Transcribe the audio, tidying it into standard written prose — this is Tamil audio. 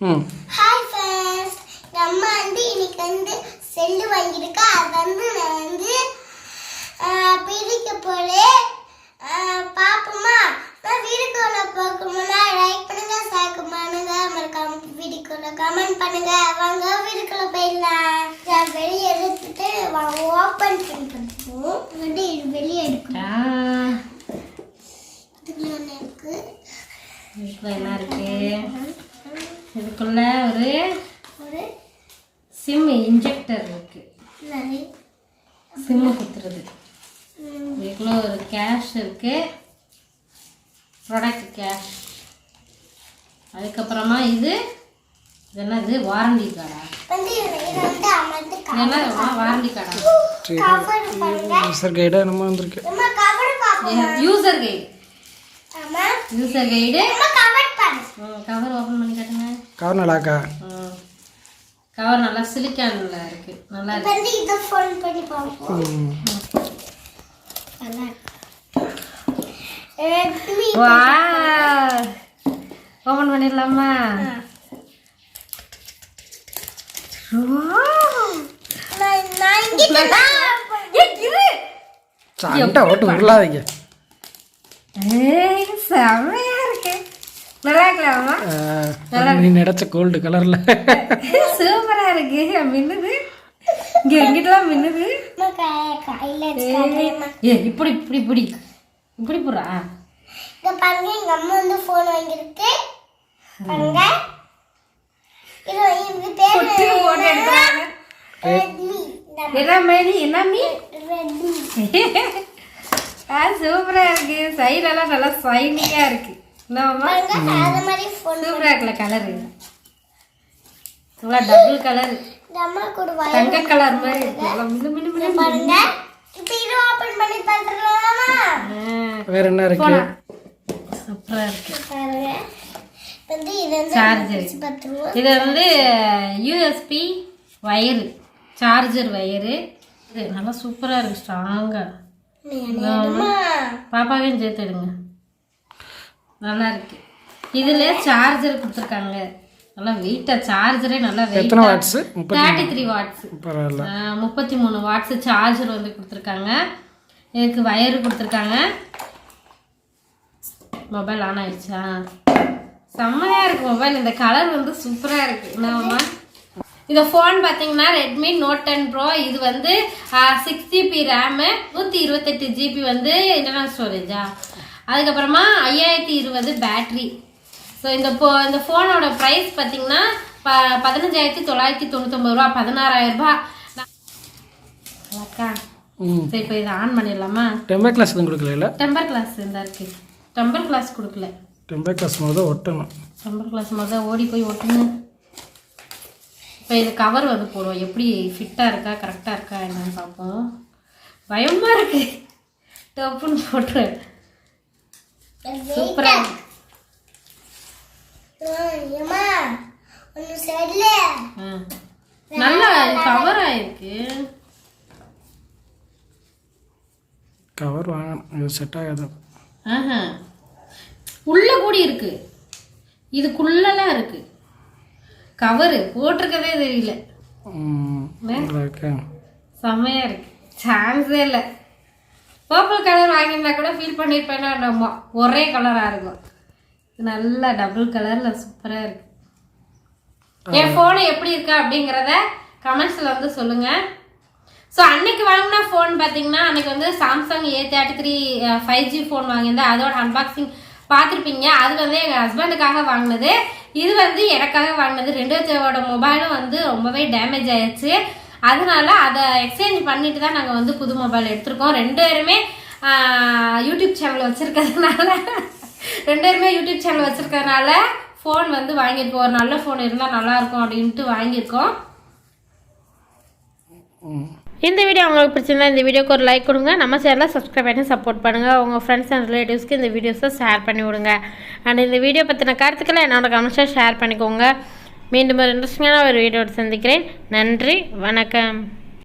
ஹாய் ஃப்ரெண்ட்ஸ், நம்ம இன்னைக்கு செல்லு வாங்கியிருக்கா. அது நான் பிரிக்க போறேன். பாப்போமா? நான் வீடியோல பார்க்கணும்னா லைக் பண்ணுங்க, ஷேர் பண்ணுங்க, மறக்காம வீடியோல கமெண்ட் பண்ணுங்க. வாங்க வீடியோல போயிடலாம். நான் வெளியே எடுத்துட்டு ஓபன் பண்ணி பார்ப்போம். வெளியே எடுக்கணும். இதுக்குள்ள என்ன இருக்கு? இதுக்குள்ள ஒரு சிம் இன்ஜெக்டர் இருக்கு, சிம் குத்துறது. இதுக்குள்ள ஒரு கேஷ் இருக்கு, ப்ராடக்ட் கேஷ். அதுக்கப்புறமா இது என்னது, வாரண்டி கார்டா? வாரண்டி கார்டா? யூசர் கைடா நம்ம வந்திருக்கு. User guide. User guide. Cover open பண்ணி காட்டுங்க. கவர் நல்லாக்கா? கவர் நல்லா சிலிக்கான்ல இருக்கு, நல்லா இருக்கு. இத ஃபோன் பண்ணி பாப்போம். Redmi. வாவ், ஓபன் பண்ணிடலாமா? வாவ், நான் இங்க இரு. சண்டை ஓட்டு உருளாதீங்க. செமையா இருக்கு, நல்லா இருக்கலாமா? நீ நினைச்ச கோல்டு கலர்ல சூப்பரா இருக்கு. மின்னுது, இங்க எங்கிட்டலாம் மின்னுது. இப்படி இப்படி இப்படி இப்படி போறா. இங்க பாருங்க, எங்க அம்மா ஃபோன் வாங்கிருக்கு. பாருங்க, இது பேர் போட்டு எடுக்கறாங்க. Redmi. என்ன மீ? Redmi. சூப்பரா இருக்கு. சைடெல்லாம் நல்லா ஷைனிங்கா இருக்கு. என்னம்மா, அது மாதிரி ஃபோன் சூப்பரா இருக்குல கலர். நல்லா டபுள் கலர், அம்மா கூட தங்க கலர் மாதிரி இருக்கு. நல்லா மினு மினு மினு. பாருங்க, இப்போ இது ஓபன் பண்ணி பார்த்துடலாமா? வேற என்ன இருக்கு? சூப்பரா இருக்கு. பாருங்க, இது சார்ஜர். பார்த்துருவோம். இது யூஎஸ்பி வயர், சார்ஜர் வயரு. இது நல்லா சூப்பரா இருக்கு, ஸ்ட்ராங்கா. பாப்பாவையும் சேர்த்து எடுங்க, நல்லா இருக்கு. இதுல சார்ஜர் கொடுத்துருக்காங்க, நல்லா வெயிட்டா. சார்ஜரே நல்லா எத்தனை வாட்ஸ்? 33 வாட்ஸ். பரவாயில்ல. 33 வாட்ஸ் சார்ஜர் கொடுத்துருக்காங்க. இதுக்கு வயர் கொடுத்துருக்காங்க. மொபைல் ஆன் ஆயிடுச்சா? செம்மையா இருக்கு மொபைல். இந்த கலர் சூப்பரா இருக்கு. என்னம்மா, இந்த ஃபோன் பார்த்தீங்கன்னா ரெட்மி நோட் 10 ப்ரோ. இது 6 GB ரேமு, 128 GB இன்டர்னல் ஸ்டோரேஜா. அதுக்கப்புறமா 5020 பேட்ரி. ஸோ இந்த ஃபோனோட ப்ரைஸ் பார்த்தீங்கன்னா 15,999 ரூபா, 16,000 ரூபா. அக்கா சரி, இப்போ இதை ஆன் பண்ணிடலாமா? டெம்பர் கிளாஸ் எதுவும் கொடுக்கல? டெம்பர் கிளாஸ் இருந்தா இருக்கு. டெம்பர் கிளாஸ் கொடுக்கல. டெம்பர் கிளாஸ் முதல் ஒட்டணும். டெம்பர் கிளாஸ் முதல் ஓடி போய் ஒட்டணும். இப்போ இது கவர் போடுவோம். எப்படி ஃபிட்டாக இருக்கா, கரெக்டாக இருக்கா என்னன்னு பார்ப்போம். பயமாக இருக்கு. டப்புன்னு போட்டுரு. சூப்பராக நல்லா கவர் ஆயிருக்கு. கவர் வாங்கணும், இது செட் ஆகாது. உள்ள கூடி இருக்கு, இதுக்குள்ளலாம் இருக்கு. கவரு போட்டிருக்கதே தெரியல. செம்மையா இருக்கு, சான்ஸே இல்லை. பர்பிள் கலர் வாங்கியிருந்தா கூட ஃபீல் பண்ணியிருப்பேன்னா நம்ம ஒரே கலராக இருக்கும். நல்லா டபுள் கலர்ல சூப்பராக இருக்கு. என் ஃபோனு எப்படி இருக்கா அப்படிங்கிறத கமெண்ட்ஸில் சொல்லுங்க. ஸோ அன்னைக்கு வாங்கின ஃபோன் பார்த்தீங்கன்னா அன்னைக்கு சாம்சங் A33 5G ஃபோன் வாங்கியிருந்தேன். அதோட அன்பாக்சிங் பார்த்துருப்பீங்க. அது எங்கள் ஹஸ்பண்டுக்காக வாங்கினது. இது எனக்காக வாங்கினது. 2 மொபைலும் ரொம்பவே டேமேஜ் ஆயிடுச்சு. அதனால அதை எக்ஸ்சேஞ்ச் பண்ணிட்டு தான் நாங்கள் புது மொபைல் எடுத்திருக்கோம். 2 பேருமே யூடியூப் சேனல் வச்சுருக்கிறதுனால ஃபோன் வாங்கியிருக்கோம். ஒரு நல்ல ஃபோன் இருந்தால் நல்லாயிருக்கும் அப்படின்ட்டு வாங்கியிருக்கோம். இந்த வீடியோ உங்களுக்கு பிடிச்சிருந்தா இந்த வீடியோக்கு ஒரு லைக் கொடுங்க. நம்ம சேனலை சப்ஸ்கிரைப் பண்ணி சப்போர்ட் பண்ணுங்கள். உங்கள் ஃப்ரெண்ட்ஸ் அண்ட் ரிலேட்டிவ்ஸ்க்கு இந்த வீடியோஸை ஷேர் பண்ணி விடுங்க. அண்ட் இந்த வீடியோ பற்றின கருத்துக்களை என்னோட கமெண்ட்ஸை ஷேர் பண்ணிக்கோங்க. மீண்டும் ஒரு இன்ட்ரெஸ்டிங்கான ஒரு வீடியோடு சந்திக்கிறேன். நன்றி, வணக்கம்.